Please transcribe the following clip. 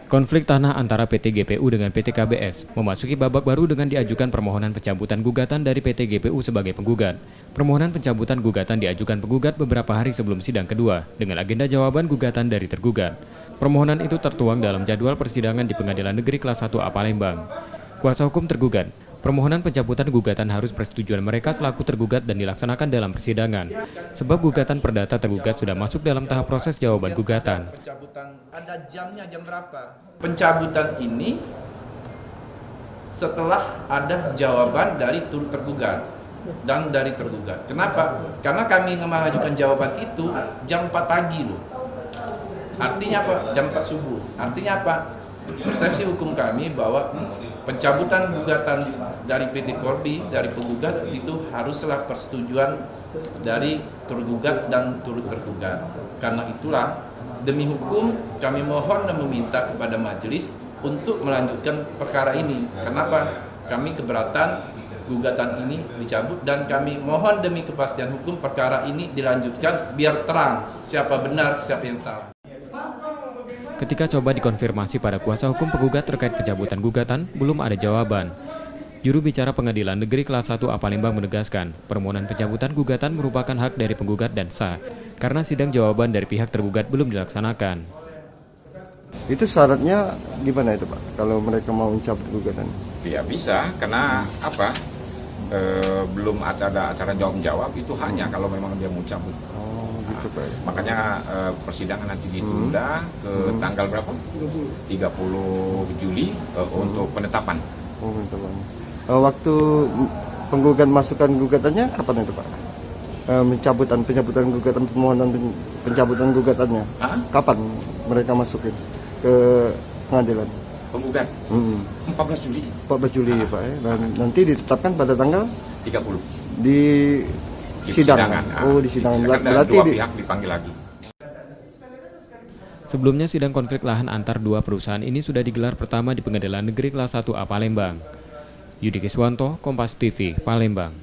Konflik tanah antara PT GPU dengan PT KBS memasuki babak baru dengan diajukan permohonan pencabutan gugatan dari PT GPU sebagai penggugat. Permohonan pencabutan gugatan diajukan penggugat beberapa hari sebelum sidang kedua dengan agenda jawaban gugatan dari tergugat. Permohonan itu tertuang dalam jadwal persidangan di Pengadilan Negeri Kelas 1A Palembang. Kuasa hukum tergugat, permohonan pencabutan gugatan harus persetujuan mereka selaku tergugat dan dilaksanakan dalam persidangan. Sebab gugatan perdata tergugat sudah masuk dalam tahap proses jawaban gugatan. Pencabutan ada jamnya, jam berapa? Pencabutan ini setelah ada jawaban dari tergugat dan dari tergugat. Kenapa? Karena kami mengajukan jawaban itu jam 4 pagi loh. Artinya apa? Jam 4 subuh. Artinya apa? Persepsi hukum kami bahwa pencabutan gugatan dari PT Corby, dari penggugat itu haruslah persetujuan dari tergugat dan turut tergugat. Karena itulah demi hukum kami mohon dan meminta kepada majelis untuk melanjutkan perkara ini. Kenapa? Kami keberatan gugatan ini dicabut dan kami mohon demi kepastian hukum perkara ini dilanjutkan biar terang siapa benar, siapa yang salah. Ketika coba dikonfirmasi pada kuasa hukum penggugat terkait pencabutan gugatan, belum ada jawaban. Juru bicara Pengadilan Negeri Kelas 1A Palembang menegaskan, permohonan pencabutan gugatan merupakan hak dari penggugat dan sah, karena sidang jawaban dari pihak tergugat belum dilaksanakan. Itu syaratnya gimana itu Pak, kalau mereka mau mencabut gugatan? Ya bisa, karena apa? Belum ada acara jawab-jawab, itu haknya kalau memang dia mau cabut. Gitu Pak. Makanya persidangan nanti ditunda ke tanggal berapa? 30 Juli untuk penetapan. Oh, penetapan. Waktu penggugat masukkan gugatannya kapan itu Pak? Pencabutan gugatan, permohonan pencabutan gugatannya. Kapan mereka masukin ke pengadilan? Penggugat 14 Juli. 14 Juli ya Pak. Dan nanti ditetapkan pada tanggal 30 di sidang. Oh, di sidang. Berarti dua pihak dipanggil lagi. Sebelumnya sidang konflik lahan antar dua perusahaan ini sudah digelar pertama di Pengadilan Negeri Kelas 1A Palembang. Yudi Kiswanto, Kompas TV, Palembang.